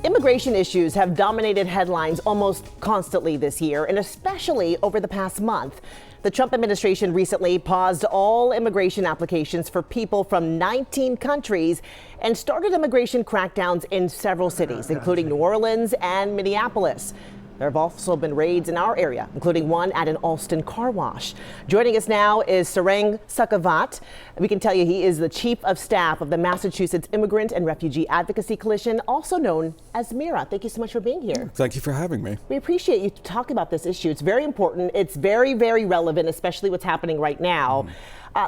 Immigration issues have dominated headlines almost constantly this year, and especially over the past month. The Trump administration recently paused all immigration applications for people from 19 countries and started immigration crackdowns in several cities, including New Orleans and Minneapolis. There have also been raids in our area, including one at an Alston car wash. Joining us now is Sarang Sukhavat. We can tell you he is the Chief of Staff of the Massachusetts Immigrant and Refugee Advocacy Coalition, also known as MIRA. Thank you so much for being here. Thank you for having me. We appreciate you talking about this issue. It's very important. It's very, very relevant, especially what's happening right now.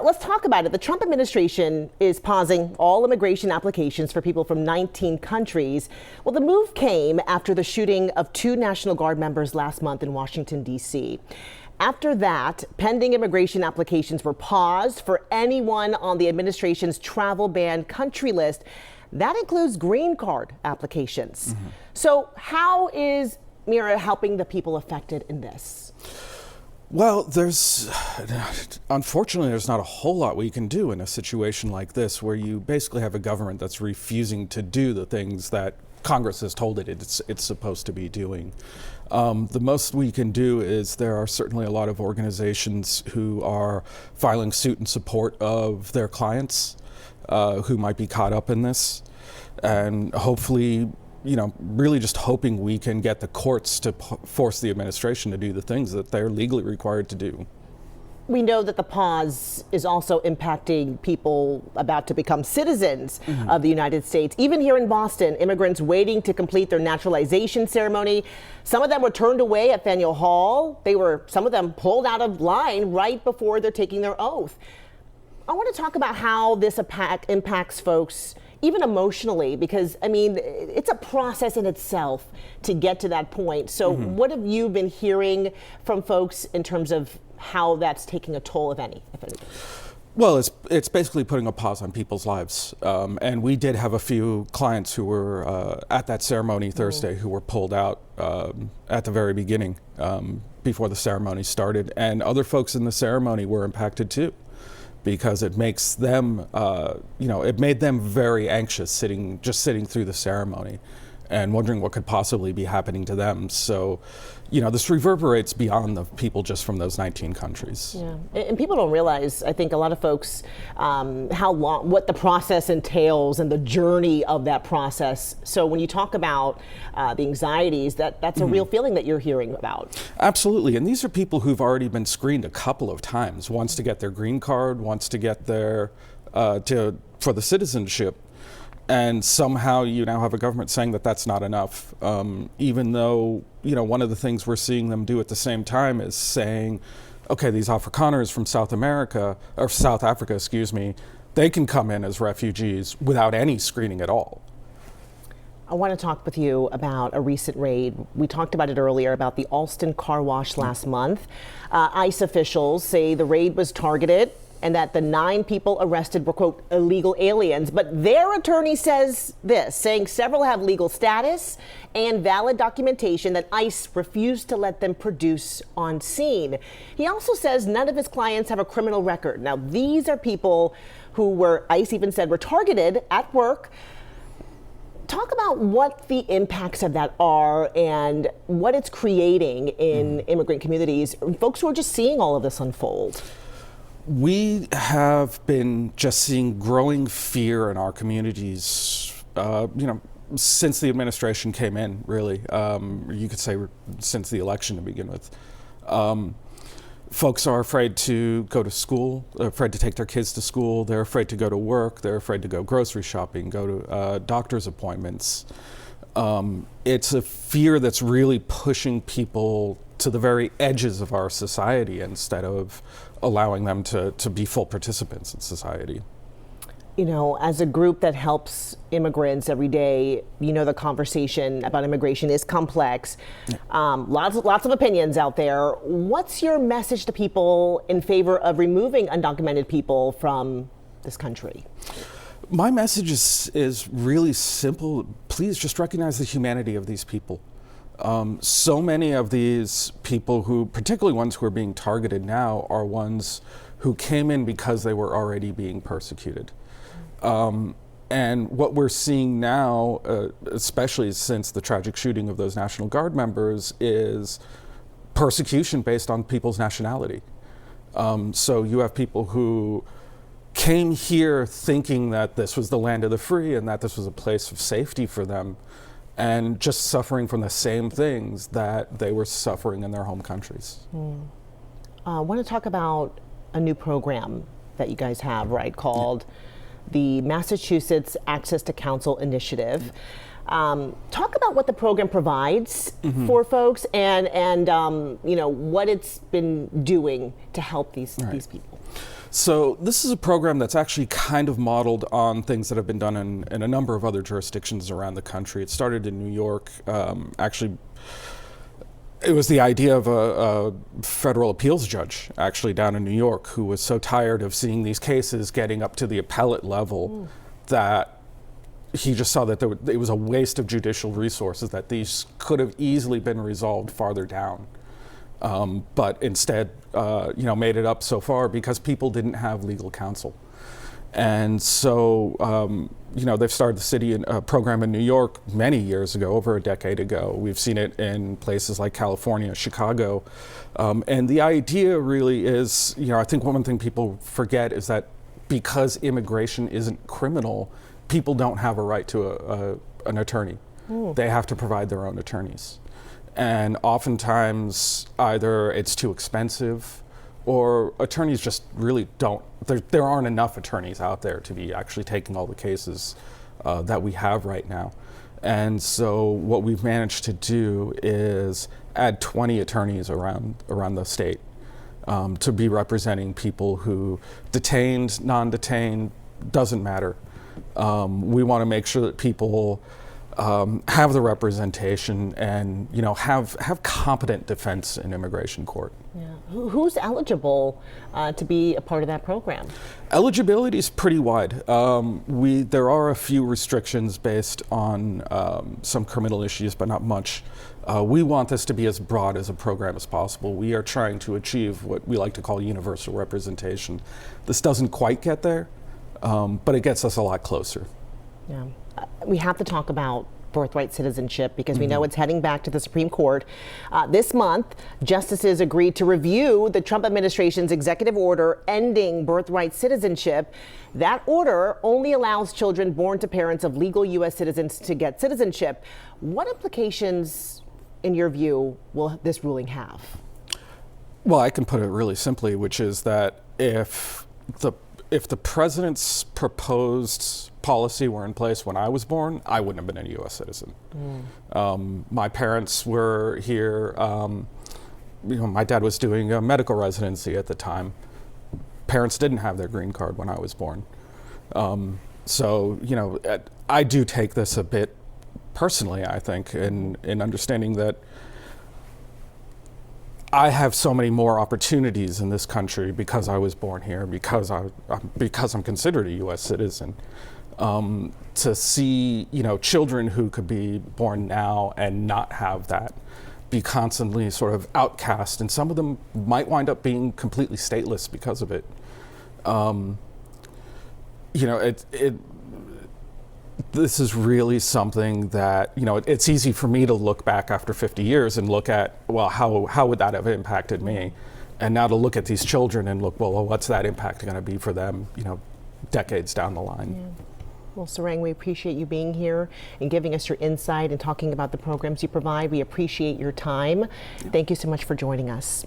Let's talk about it. The Trump administration is pausing all immigration applications for people from 19 countries. Well, the move came after the shooting of 2 National Guard members last month in Washington, D.C. After that, pending immigration applications were paused for anyone on the administration's travel ban country list. That includes green card applications. So how is MIRA helping the people affected in this? Well, unfortunately, there's not a whole lot we can do in a situation like this, where you basically have a government that's refusing to do the things that Congress has told it it's supposed to be doing. The most we can do is there are certainly a lot of organizations who are filing suit in support of their clients who might be caught up in this, and hopefully, really just hoping we can get the courts to force the administration to do the things that they're legally required to do. We know that the pause is also impacting people about to become citizens of the United States. Even here in Boston, immigrants waiting to complete their naturalization ceremony. Some of them were turned away at Faneuil Hall. Some of them pulled out of line right before they're taking their oath. I want to talk about how this impacts folks, even emotionally, because, it's a process in itself to get to that point. So what have you been hearing from folks in terms of how that's taking a toll, if any? Well, it's basically putting a pause on people's lives. And we did have a few clients who were at that ceremony Thursday who were pulled out at the very beginning before the ceremony started. And other folks in the ceremony were impacted too, because it makes them, it made them very anxious just sitting through the ceremony and wondering what could possibly be happening to them. So, this reverberates beyond the people just from those 19 countries. Yeah, and people don't realize, I think a lot of folks, what the process entails and the journey of that process. So when you talk about the anxieties, that's a real feeling that you're hearing about. Absolutely, and these are people who've already been screened a couple of times, once to get their green card, once to get their, for the citizenship. And somehow you now have a government saying that that's not enough, even though, one of the things we're seeing them do at the same time is saying, okay, these Afrikaners from South Africa, they can come in as refugees without any screening at all. I want to talk with you about a recent raid. We talked about it earlier, about the Alston car wash last month. ICE officials say the raid was targeted and that the 9 people arrested were, quote, illegal aliens. But their attorney says this, saying several have legal status and valid documentation that ICE refused to let them produce on scene. He also says none of his clients have a criminal record. Now, these are people who ICE even said were targeted at work. Talk about what the impacts of that are and what it's creating in immigrant communities, folks who are just seeing all of this unfold. We have been just seeing growing fear in our communities, since the administration came in, really. You could say since the election to begin with. Folks are afraid to go to school, they're afraid to take their kids to school, they're afraid to go to work, they're afraid to go grocery shopping, go to doctor's appointments. It's a fear that's really pushing people to the very edges of our society instead of allowing them to be full participants in society. As a group that helps immigrants every day, the conversation about immigration is complex. Lots of opinions out there. What's your message to people in favor of removing undocumented people from this country? My message is really simple. Please just recognize the humanity of these people. So many of these people particularly ones who are being targeted now, are ones who came in because they were already being persecuted. And what we're seeing now, especially since the tragic shooting of those National Guard members, is persecution based on people's nationality. So you have people who came here thinking that this was the land of the free and that this was a place of safety for them, and just suffering from the same things that they were suffering in their home countries. I want to talk about a new program that you guys have, right, called the Massachusetts Access to Counsel Initiative. Talk about what the program provides for folks, and you know, what it's been doing to help these people. So this is a program that's actually kind of modeled on things that have been done in a number of other jurisdictions around the country. It started in New York. Actually, it was the idea of a federal appeals judge actually down in New York who was so tired of seeing these cases getting up to the appellate level that he just saw that it was a waste of judicial resources, that these could have easily been resolved farther down. But instead, made it up so far because people didn't have legal counsel. And so, they've started the city program in New York many years ago, over a decade ago. We've seen it in places like California, Chicago. And the idea really is, I think one thing people forget is that because immigration isn't criminal, people don't have a right to an attorney. They have to provide their own attorneys. And oftentimes, either it's too expensive, or attorneys just really don't, there aren't enough attorneys out there to be actually taking all the cases that we have right now. And so what we've managed to do is add 20 attorneys around the state to be representing people who, detained, non-detained, doesn't matter. We want to make sure that people have the representation and have competent defense in immigration court. Yeah. Who's eligible to be a part of that program? Eligibility is pretty wide. There are a few restrictions based on some criminal issues, but not much. We want this to be as broad as a program as possible. We are trying to achieve what we like to call universal representation. This doesn't quite get there, but it gets us a lot closer. Yeah. We have to talk about birthright citizenship because we know it's heading back to the Supreme Court. This month, justices agreed to review the Trump administration's executive order ending birthright citizenship. That order only allows children born to parents of legal U.S. citizens to get citizenship. What implications, in your view, will this ruling have? Well, I can put it really simply, which is that if the president's proposed policy were in place when I was born, I wouldn't have been a U.S. citizen. My parents were here. My dad was doing a medical residency at the time. Parents didn't have their green card when I was born. So, I do take this a bit personally, I think, in understanding that I have so many more opportunities in this country because I was born here, because I'm considered a U.S. citizen. To see, children who could be born now and not have that, be constantly sort of outcast, and some of them might wind up being completely stateless because of it. This is really something that, it's easy for me to look back after 50 years and look at, well, how would that have impacted me? And now to look at these children and look, well, what's that impact going to be for them, decades down the line? Yeah. Well, Sarang, we appreciate you being here and giving us your insight and talking about the programs you provide. We appreciate your time. Thank you so much for joining us.